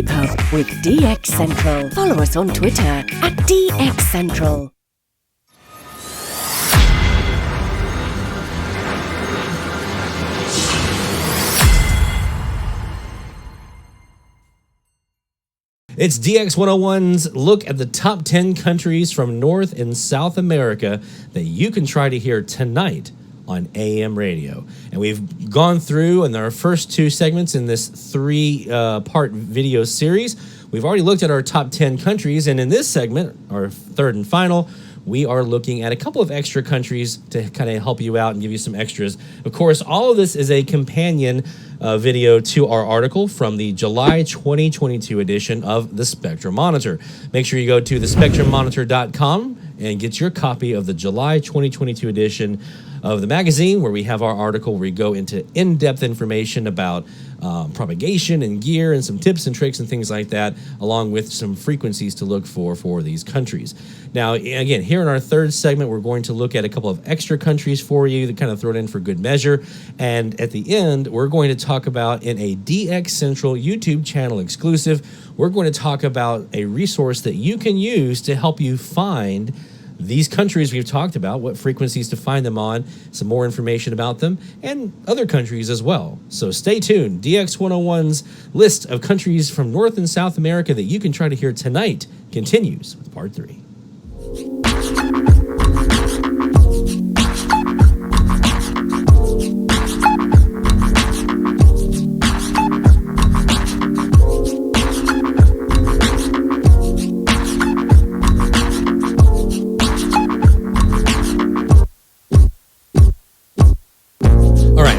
Keep up with DX Central. Follow us on Twitter at DX Central. It's DX101's look at the top 10 countries from North and South America that you can try to hear tonight on AM radio. And we've gone through in our first two segments in this three-part video series. We've already looked at our top 10 countries, and in this segment, our third and final, we are looking at a couple of extra countries to kind of help you out and give you some extras. Of course, all of this is a companion video to our article from the July 2022 edition of the Spectrum Monitor. Make sure you go to thespectrummonitor.com and get your copy of the July 2022 edition of the magazine, where we have our article where we go into in-depth information about propagation and gear and some tips and tricks and things like that, along with some frequencies to look for these countries. Now, again, here in our third segment, we're going to look at a couple of extra countries for you to kind of throw it in for good measure. And at the end, we're going to talk about, in a DX Central YouTube channel exclusive, we're going to talk about a resource that you can use to help you find these countries we've talked about, what frequencies to find them on, some more information about them, and other countries as well. So stay tuned. DX101's list of countries from North and South America that you can try to hear tonight continues with part 3.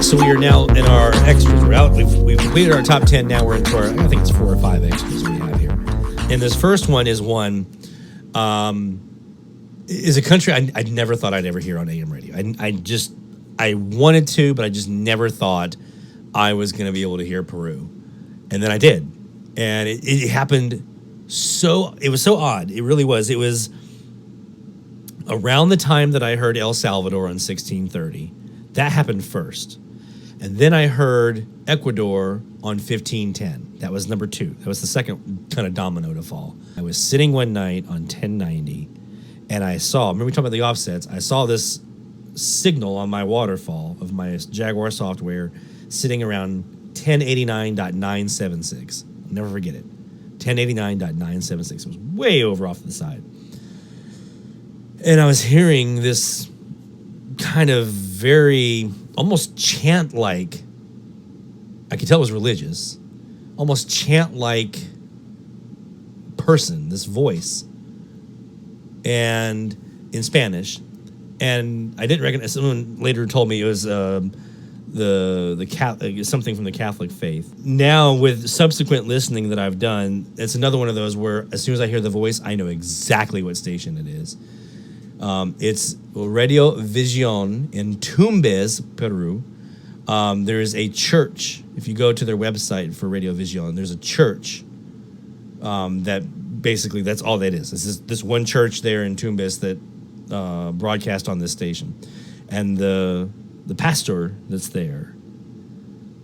So we are now in our extras. We're out. We've completed our top 10. Now we're into our, I think it's 4 or 5 extras we have here. And this first one is a country I never thought I'd ever hear on AM radio. I wanted to, but I just never thought I was going to be able to hear Peru. And then I did. And it happened it was so odd. It really was. It was around the time that I heard El Salvador on 1630. That happened first. And then I heard Ecuador on 1510. That was number 2. That was the second kind of domino to fall. I was sitting one night on 1090, and I saw, remember we talking about the offsets, I saw this signal on my waterfall of my Jaguar software sitting around 1089.976. I'll never forget it. 1089.976. It was way over off to the side. And I was hearing this kind of very almost chant-like, I could tell it was religious, almost chant-like person, this voice, and in Spanish. And I didn't recognize. Someone later told me it was the Catholic, something from the Catholic faith. Now, with subsequent listening that I've done, it's another one of those where as soon as I hear the voice, I know exactly what station it is. It's Radio Vision in Tumbes, Peru. There's a church. If you go to their website for Radio Vision, there's a church that basically that's all that is. This one church there in Tumbes that broadcast on this station. And the pastor that's there,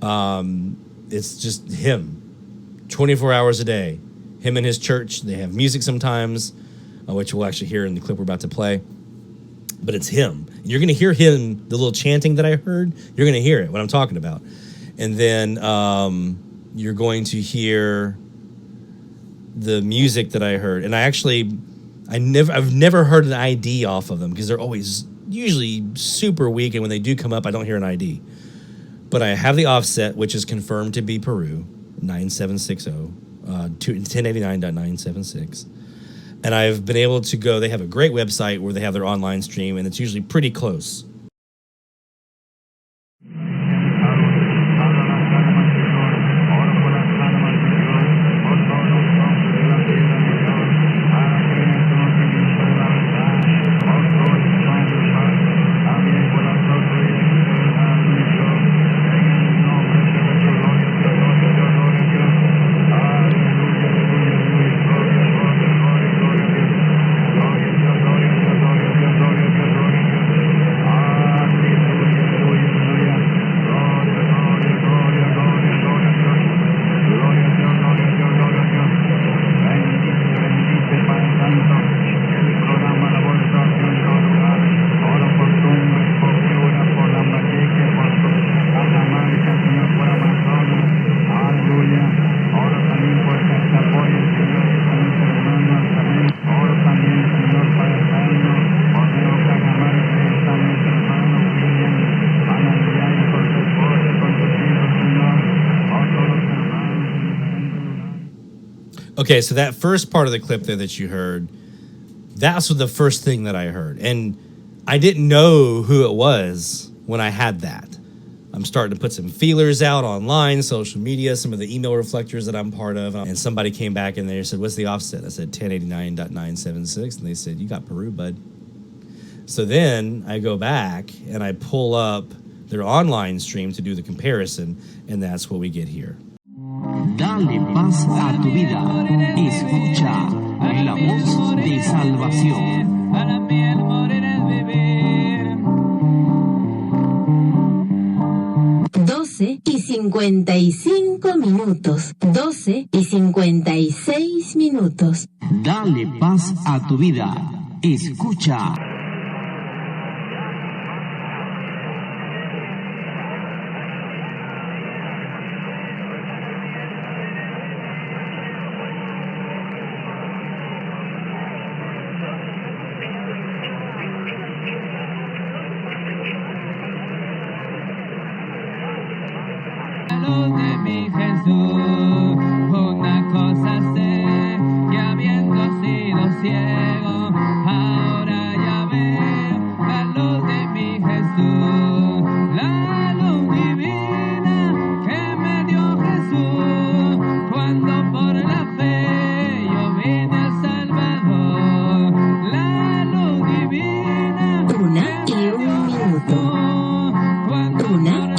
it's just him, 24 hours a day. Him and his church. They have music sometimes, which we'll actually hear in the clip we're about to play. But it's him. You're going to hear him, the little chanting that I heard. You're going to hear it, what I'm talking about. And then you're going to hear the music that I heard. And I've never heard an ID off of them because they're always usually super weak. And when they do come up, I don't hear an ID. But I have the offset, which is confirmed to be Peru, 9760, 1089.976. And I've been able to go, they have a great website where they have their online stream, and it's usually pretty close. Okay, so that first part of the clip there that you heard, that's the first thing that I heard. And I didn't know who it was when I had that. I'm starting to put some feelers out online, social media, some of the email reflectors that I'm part of. And somebody came back and they said, what's the offset? I said 1089.976. And they said, you got Peru, bud. So then I go back and I pull up their online stream to do the comparison. And that's what we get here. Dale paz a tu vida. Escucha la voz de salvación. 12:55. 12:56. Dale paz a tu vida. Escucha. De mi Jesús, una cosa sé, que habiendo sido ciego, ahora ya veo la luz de mi Jesús, la luz divina que me dio Jesús, cuando por la fe yo vine al Salvador, la luz divina. 1:01. 1:01.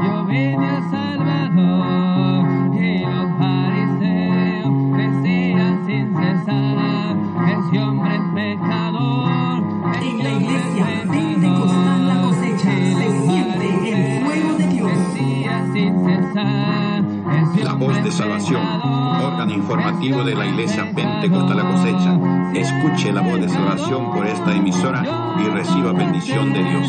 Yo vine a Salvador y los fariseos decían sin cesar, ese hombre es pecador. En la iglesia pentecostal La Cosecha se siente el fuego de Dios. Decía sin cesar, ese La voz de salvación, órgano informativo de la iglesia pentecostal La Cosecha. Escuche la voz de salvación por esta emisora y reciba bendición de Dios.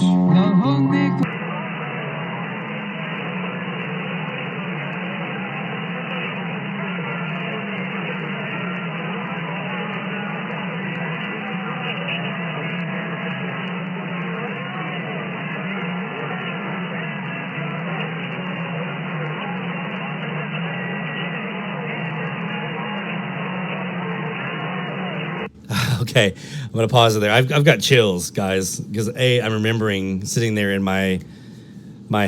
Okay, I'm going to pause it there. I've got chills, guys, because I'm remembering sitting there in my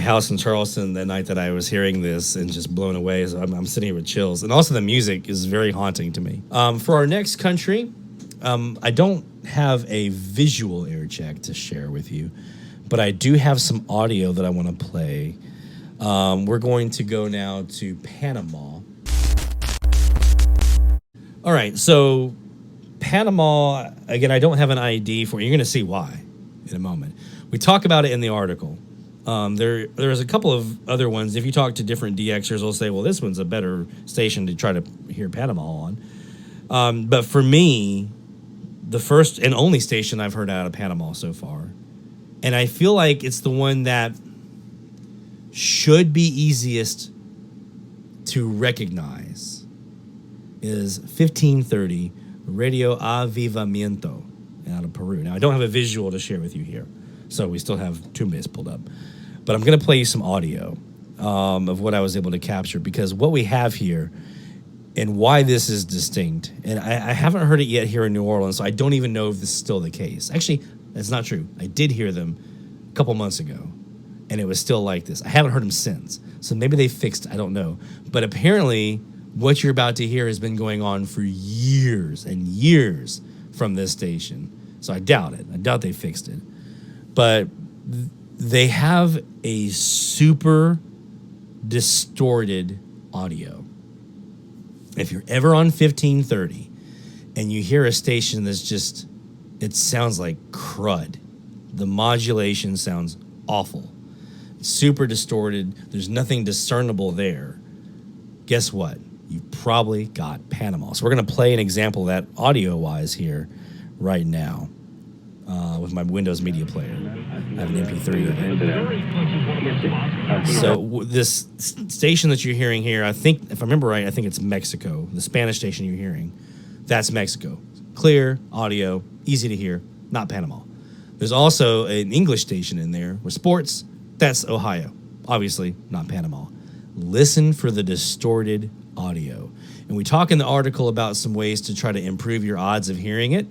house in Charleston that night that I was hearing this and just blown away. So I'm sitting here with chills. And also the music is very haunting to me. For our next country, I don't have a visual air check to share with you, but I do have some audio that I want to play. We're going to go now to Panama. All right, so Panama, again, I don't have an ID for it. You're going to see why in a moment. We talk about it in the article. There's a couple of other ones. If you talk to different DXers, they'll say, well, this one's a better station to try to hear Panama on. But for me, the first and only station I've heard out of Panama so far, and I feel like it's the one that should be easiest to recognize, is 1530 Radio Avivamiento out of Peru. Now, I don't have a visual to share with you here, so we still have Tumbes pulled up. But I'm going to play you some audio of what I was able to capture, because what we have here and why this is distinct, and I haven't heard it yet here in New Orleans, so I don't even know if this is still the case. Actually, that's not true. I did hear them a couple months ago, and it was still like this. I haven't heard them since, so maybe they fixed it. I don't know. But apparently, what you're about to hear has been going on for years and years from this station. So I doubt it. I doubt they fixed it. But they have a super distorted audio. If you're ever on 1530 and you hear a station that's just, it sounds like crud. The modulation sounds awful. It's super distorted. There's nothing discernible there. Guess what? You've probably got Panama. So we're going to play an example of that audio-wise here right now with my Windows Media Player. I have an MP3 of it. So this station that you're hearing here, I think, if I remember right, I think it's Mexico. The Spanish station you're hearing, that's Mexico. Clear audio, easy to hear, not Panama. There's also an English station in there with sports. That's Ohio. Obviously, not Panama. Listen for the distorted audio. And we talk in the article about some ways to try to improve your odds of hearing it,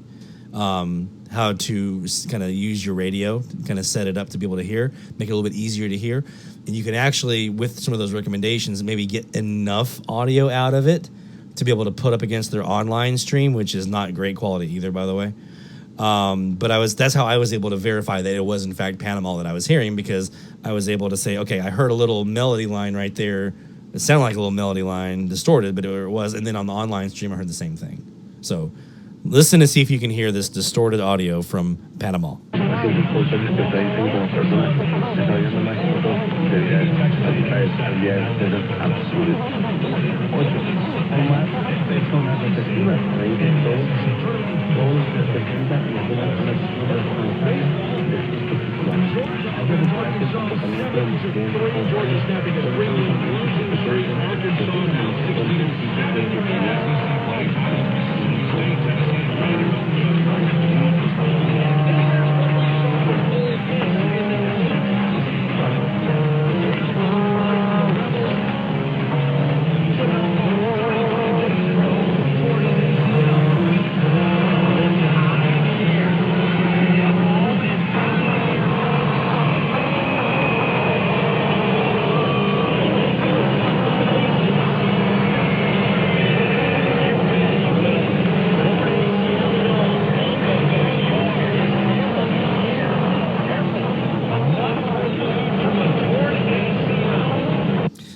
how to kind of use your radio, kind of set it up to be able to hear, make it a little bit easier to hear. And you can actually, with some of those recommendations, maybe get enough audio out of it to be able to put up against their online stream, which is not great quality either, by the way. But that's how I was able to verify that it was in fact Panama that I was hearing, because I was able to say, okay, I heard a little melody line right there. It sounded like a little melody line, distorted, but it was. And then on the online stream, I heard the same thing. So listen to see if you can hear this distorted audio from Panama.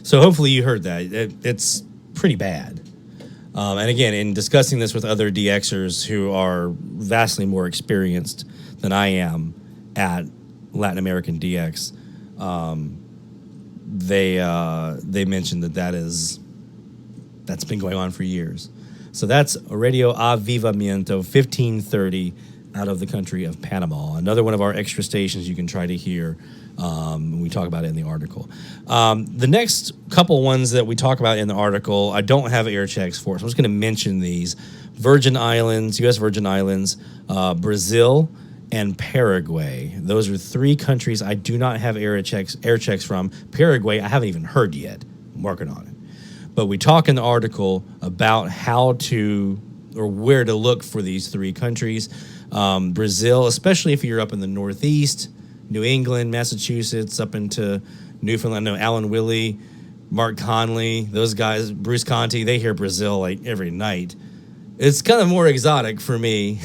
So hopefully you heard that. It's pretty bad. And again, in discussing this with other DXers who are vastly more experienced than I am at Latin American DX, they mentioned that's been going on for years. So that's Radio Avivamiento 1530 out of the country of Panama. Another one of our extra stations you can try to hear. We talk about it in the article. The next couple ones that we talk about in the article, I don't have air checks for, so I'm just going to mention these. Virgin Islands, U.S. Virgin Islands, Brazil, and Paraguay. Those are three countries I do not have air checks from. Paraguay, I haven't even heard yet. I'm working on it. But we talk in the article about how to, or where to look for these three countries. Brazil, especially if you're up in the Northeast, New England, Massachusetts, up into Newfoundland. No, Alan Willey, Mark Conley, those guys, Bruce Conti, they hear Brazil like every night. It's kind of more exotic for me.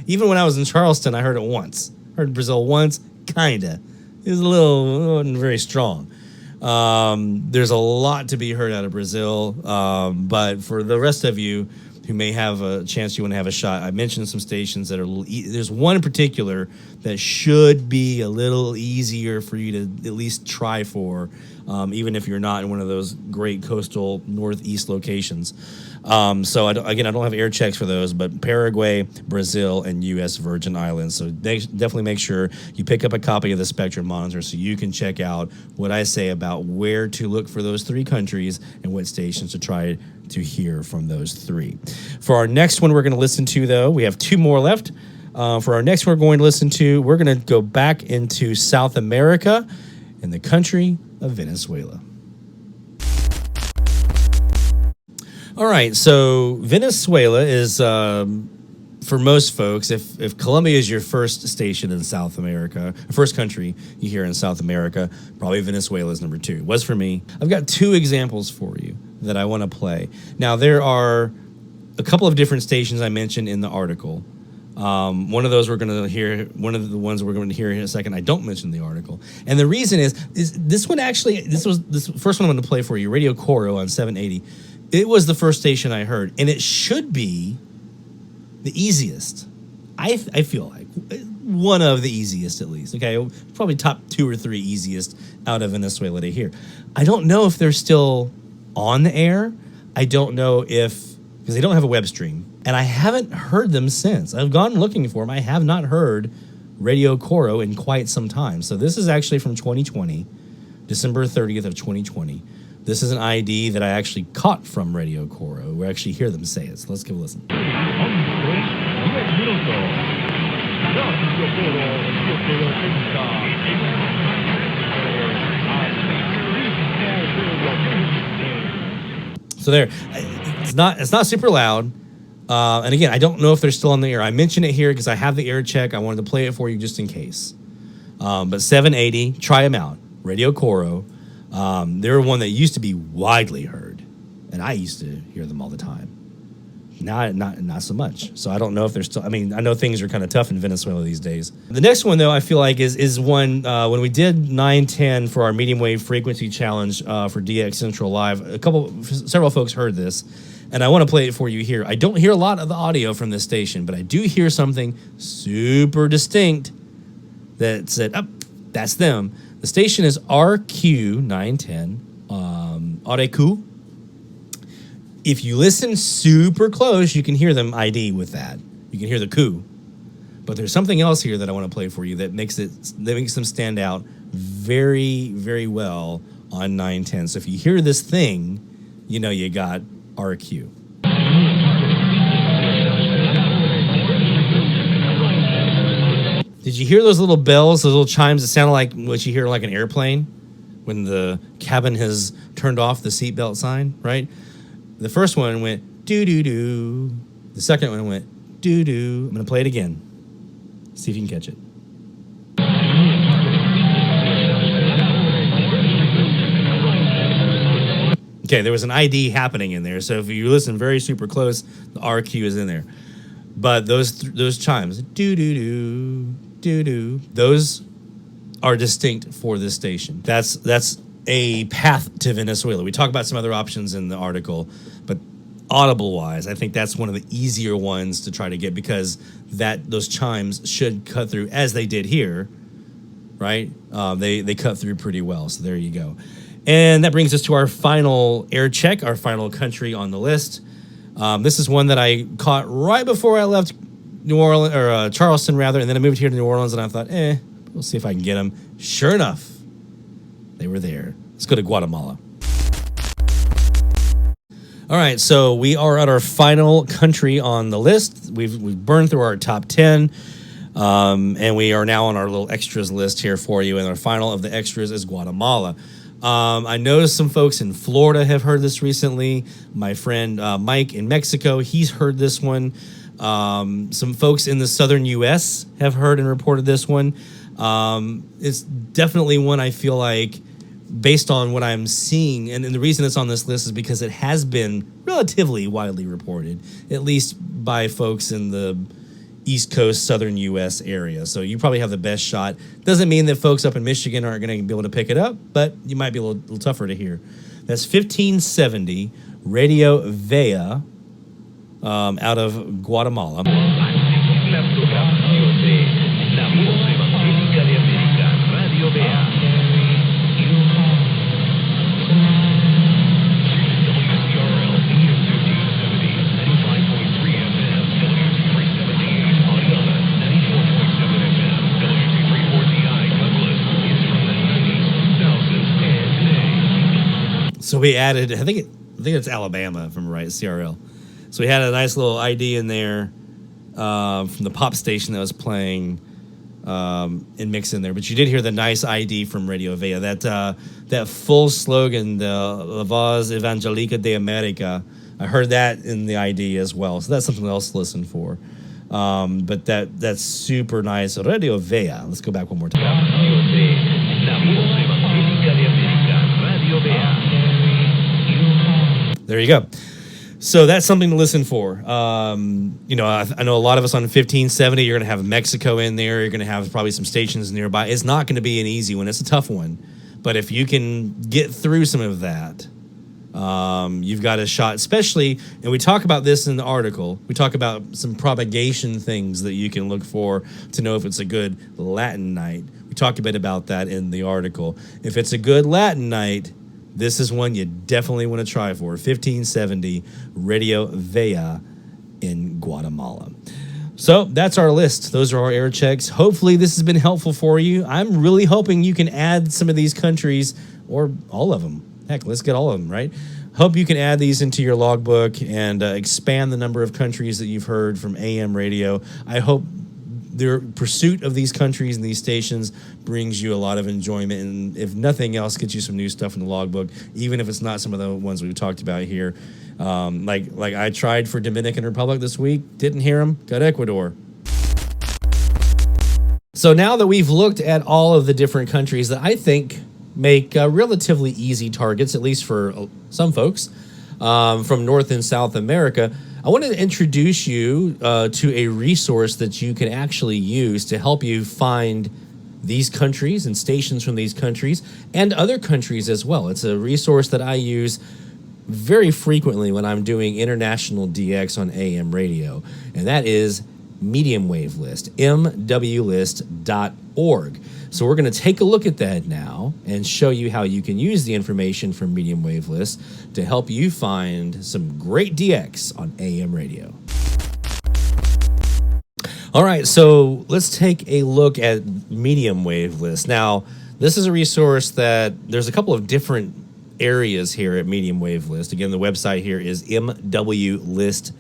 Even when I was in Charleston, I heard it once. Heard Brazil once, kinda. It wasn't very strong. There's a lot to be heard out of Brazil, but for the rest of you who may have a chance, you want to have a shot, I mentioned some stations that are there's one in particular that should be a little easier for you to at least try for, even if you're not in one of those great coastal northeast locations. So I don't have air checks for those, but Paraguay, Brazil, and U.S. Virgin Islands. So definitely make sure you pick up a copy of the Spectrum Monitor so you can check out what I say about where to look for those three countries and what stations to try to hear from those three. For our next one we're going to listen to, though, we have two more left. For our next one we're going to listen to, we're going to go back into South America in the country of Venezuela. All right, so Venezuela is, for most folks, if Colombia is your first station in South America, first country you hear in South America, probably Venezuela is number two. It was for me. I've got two examples for you that I want to play. Now, there are a couple of different stations I mentioned in the article. One of those we're going to hear, one of the ones we're going to hear in a second, I don't mention the article. And the reason is this one actually, this first one I'm going to play for you, Radio Coro on 780. It was the first station I heard, and it should be the easiest. I feel like one of the easiest, at least. Okay, probably top 2 or 3 easiest out of Venezuela to hear. I don't know if they're still on the air. I don't know because they don't have a web stream, and I haven't heard them since. I've gone looking for them. I have not heard Radio Coro in quite some time. So this is actually from 2020, December 30th of 2020. This is an ID that I actually caught from Radio Coro. We actually hear them say it. So let's give a listen. So there, it's not super loud. And again, I don't know if they're still on the air. I mention it here because I have the air check. I wanted to play it for you just in case. But 780, try them out. Radio Coro. They're one that used to be widely heard, and I used to hear them all the time. Now, not so much. So I don't know if they're still. I mean, I know things are kind of tough in Venezuela these days. The next one, though, I feel like is one when we did 910 for our medium wave frequency challenge for DX Central Live. Several folks heard this, and I want to play it for you here. I don't hear a lot of the audio from this station, but I do hear something super distinct that said, "Oh, that's them." The station is RQ910, RQ. If you listen super close, you can hear them ID with that. You can hear the coup. But there's something else here that I want to play for you that makes them stand out very, very well on 910. So if you hear this thing, you know you got RQ. Did you hear those little bells, those little chimes that sounded like what you hear like an airplane when the cabin has turned off the seatbelt sign, right? The first one went doo-doo-doo. The second one went doo-doo. I'm going to play it again. See if you can catch it. Okay, there was an ID happening in there. So if you listen very super close, the RQ is in there. But those chimes, doo-doo-doo, doo-doo, those are distinct for this station. That's a path to Venezuela. We talk about some other options in the article, but audible-wise, I think that's one of the easier ones to try to get because those chimes should cut through, as they did here, right? They cut through pretty well, so there you go. And that brings us to our final air check, our final country on the list. This is one that I caught right before I left New Orleans, or Charleston, rather, and then I moved here to New Orleans, and I thought, we'll see if I can get them. Sure enough, they were there. Let's go to Guatemala. All right, so we are at our final country on the list. We've burned through our top 10, and we are now on our little extras list here for you, and our final of the extras is Guatemala. I noticed some folks in Florida have heard this recently. My friend Mike in Mexico, he's heard this one. Some folks in the southern U.S. have heard and reported this one. It's definitely one I feel like, based on what I'm seeing, and the reason it's on this list is because it has been relatively widely reported, at least by folks in the East Coast, southern U.S. area. So you probably have the best shot. Doesn't mean that folks up in Michigan aren't going to be able to pick it up, but you might be a little tougher to hear. That's 1570 Radio Vea out of Guatemala. So we added, I think it's Alabama, if I'm right, CRL. So we had a nice little ID in there from the pop station that was playing and mix in there. But you did hear the nice ID from Radio Vea. That full slogan, the La Voz Evangelica de America, I heard that in the ID as well. So that's something else to listen for. But that's super nice. Radio Vea. Let's go back one more time. There you go. So that's something to listen for. I know a lot of us on 1570, you're going to have Mexico in there. You're going to have probably some stations nearby. It's not going to be an easy one. It's a tough one. But if you can get through some of that, you've got a shot, especially, and we talk about this in the article, we talk about some propagation things that you can look for to know if it's a good Latin night. We talk a bit about that in the article. If it's a good Latin night, this is one you definitely want to try for. 1570 Radio Vea in Guatemala. So that's our list. Those are our air checks. Hopefully this has been helpful for you. I'm really hoping you can add some of these countries, or all of them. Heck, let's get all of them, right? Hope you can add these into your logbook and expand the number of countries that you've heard from AM radio. I hope their pursuit of these countries and these stations brings you a lot of enjoyment, and if nothing else, gets you some new stuff in the logbook, even if it's not some of the ones we've talked about here. Like I tried for Dominican Republic this week, didn't hear them, got Ecuador. So now that we've looked at all of the different countries that I think make relatively easy targets, at least for some folks, from North and South America, I want to introduce you to a resource that you can actually use to help you find these countries and stations from these countries and other countries as well. It's a resource that I use very frequently when I'm doing international DX on AM radio, and that is Medium Wave List, mwlist.org. So we're going to take a look at that now and show you how you can use the information from Medium Wave List to help you find some great DX on AM radio. All right, so let's take a look at Medium Wave List. Now, this is a resource that there's a couple of different areas here at Medium Wave List. Again, the website here is mwlist.org,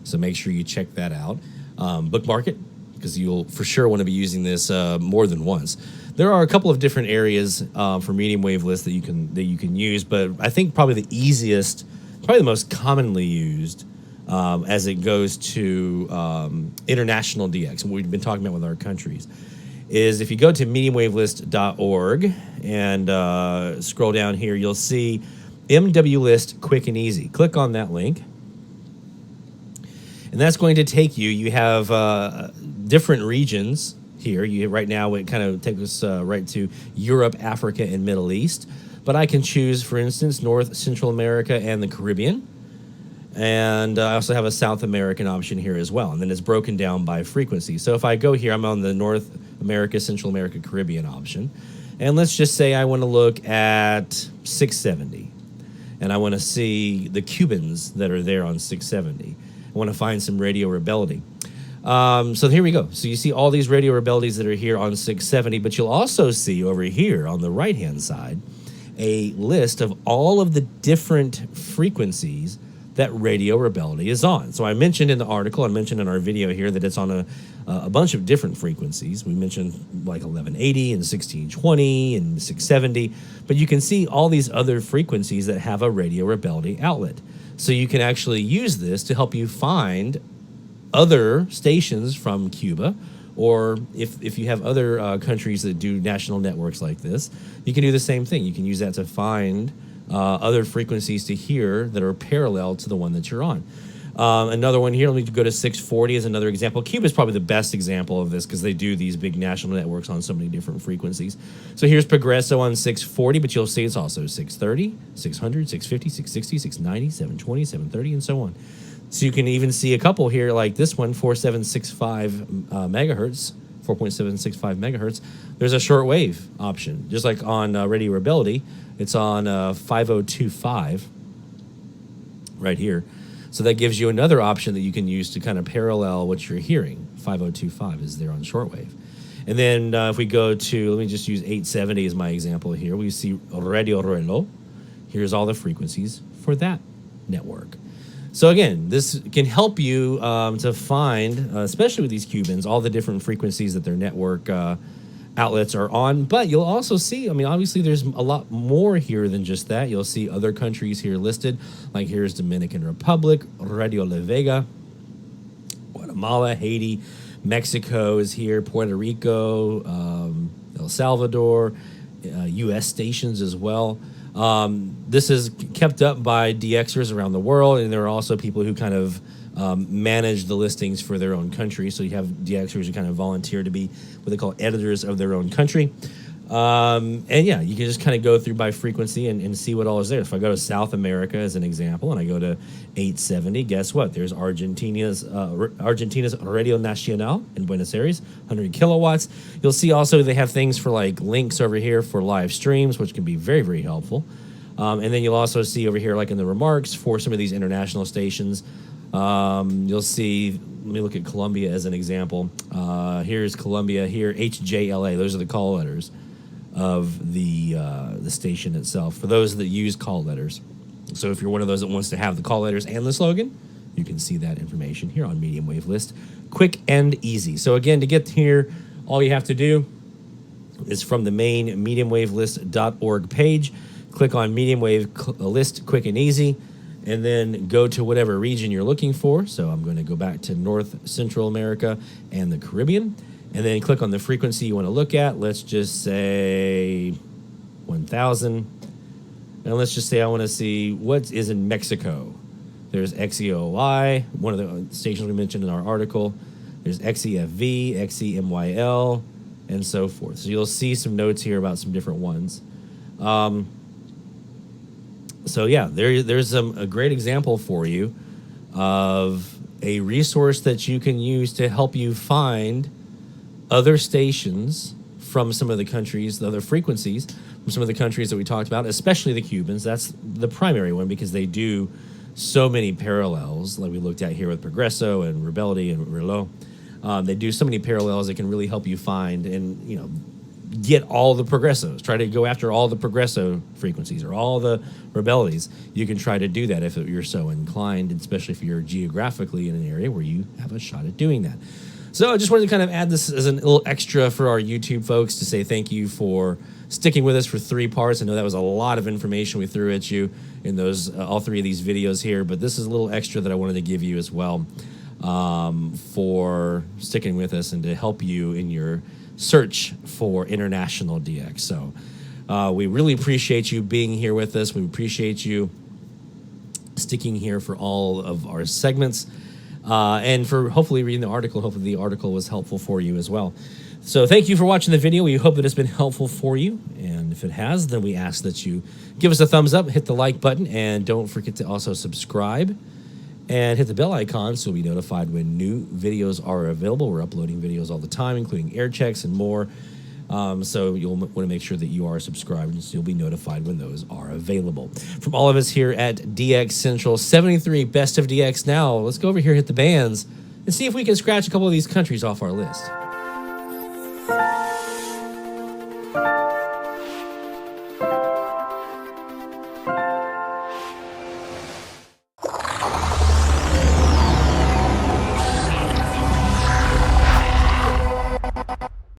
so make sure you check that out. Bookmark it, because you'll for sure want to be using this more than once. There are a couple of different areas for Medium Wave List that you can use, but I think probably the easiest, probably the most commonly used as it goes to international DX, and what we've been talking about with our countries, is if you go to mediumwavelist.org and scroll down here, you'll see MW List Quick and Easy. Click on that link, and that's going to take you. You have different regions here. Right now, it kind of takes us right to Europe, Africa, and Middle East. But I can choose, for instance, North, Central America, and the Caribbean. And I also have a South American option here as well. And then it's broken down by frequency. So if I go here, I'm on the North America, Central America, Caribbean option. And let's just say I want to look at 670. And I want to see the Cubans that are there on 670. I want to find some Radio Rebellion. So here we go. So you see all these Radio Rebellions that are here on 670, but you'll also see over here on the right-hand side a list of all of the different frequencies that Radio Rebellion is on. So I mentioned in the article, I mentioned in our video here that it's on a bunch of different frequencies. We mentioned like 1180 and 1620 and 670, but you can see all these other frequencies that have a Radio Rebellion outlet. So you can actually use this to help you find other stations from Cuba, or if you have other countries that do national networks like this, you can do the same thing. You can use that to find other frequencies to hear that are parallel to the one that you're on. Another one here, let me go to 640 as another example. Cuba is probably the best example of this because they do these big national networks on so many different frequencies. So here's Progreso on 640, but you'll see it's also 630, 600, 650, 660, 690, 720, 730, and so on. So you can even see a couple here like this one, 4765 megahertz, 4.765 megahertz. There's a shortwave option, just like on Radio Rebellion. It's on 5025 right here. So that gives you another option that you can use to kind of parallel what you're hearing. 5025 is there on shortwave. And then if we go to, let me just use 870 as my example here. We see Radio Reloj. Here's all the frequencies for that network. So again, this can help you to find, especially with these Cubans, all the different frequencies that their network outlets are on. But you'll also see, I mean, obviously there's a lot more here than just that. You'll see other countries here listed, like here's Dominican Republic, Radio La Vega, Guatemala, Haiti, Mexico is here, Puerto Rico, El Salvador, U.S. stations as well. This is kept up by DXers around the world, and there are also people who kind of manage the listings for their own country. So you have DXers who kind of volunteer to be what they call editors of their own country. And yeah, you can just kind of go through by frequency and see what all is there. If I go to South America as an example, and I go to 870, guess what? There's Argentina's Radio Nacional in Buenos Aires, 100 kilowatts. You'll see also they have things for like links over here for live streams, which can be very, very helpful. And then you'll also see over here, like in the remarks, for some of these international stations, you'll see, let me look at Colombia as an example. Here's Colombia here, HJLA. Those are the call letters of the station itself, for those that use call letters. So if you're one of those that wants to have the call letters and the slogan, you can see that information here on Medium Wave List. Quick and easy. So again, to get here, all you have to do is from the main mediumwavelist.org page, click on Medium Wave List Quick and Easy, and then go to whatever region you're looking for. So I'm going to go back to North Central America and the Caribbean, and then click on the frequency you want to look at. Let's just say 1000. And let's just say I want to see what is in Mexico. There's XEOY, one of the stations we mentioned in our article. There's XEFV, XEMYL, and so forth. So you'll see some notes here about some different ones. So yeah, there's a great example for you of a resource that you can use to help you find other stations from some of the countries, the other frequencies from some of the countries that we talked about, especially the Cubans. That's the primary one because they do so many parallels, like we looked at here with Progreso and Rebeldi and Relo. They do so many parallels that can really help you find and, you know, get all the Progresos. Try to go after all the Progreso frequencies or all the Rebeldes. You can try to do that if you're so inclined, especially if you're geographically in an area where you have a shot at doing that. So I just wanted to kind of add this as a little extra for our YouTube folks to say thank you for sticking with us for 3 parts. I know that was a lot of information we threw at you in those all 3 of these videos here, but this is a little extra that I wanted to give you as well for sticking with us and to help you in your search for international DX. So we really appreciate you being here with us. We appreciate you sticking here for all of our segments and for hopefully reading the article. Hopefully the article was helpful for you as well. So thank you for watching the video. We hope that it's been helpful for you. And if it has, then we ask that you give us a thumbs up, hit the like button, and don't forget to also subscribe and hit the bell icon so you'll be notified when new videos are available. We're uploading videos all the time, including air checks and more. So you'll want to make sure that you are subscribed so you'll be notified when those are available. From all of us here at DX Central 73 Best of DX Now, let's go over here, hit the bands, and see if we can scratch a couple of these countries off our list.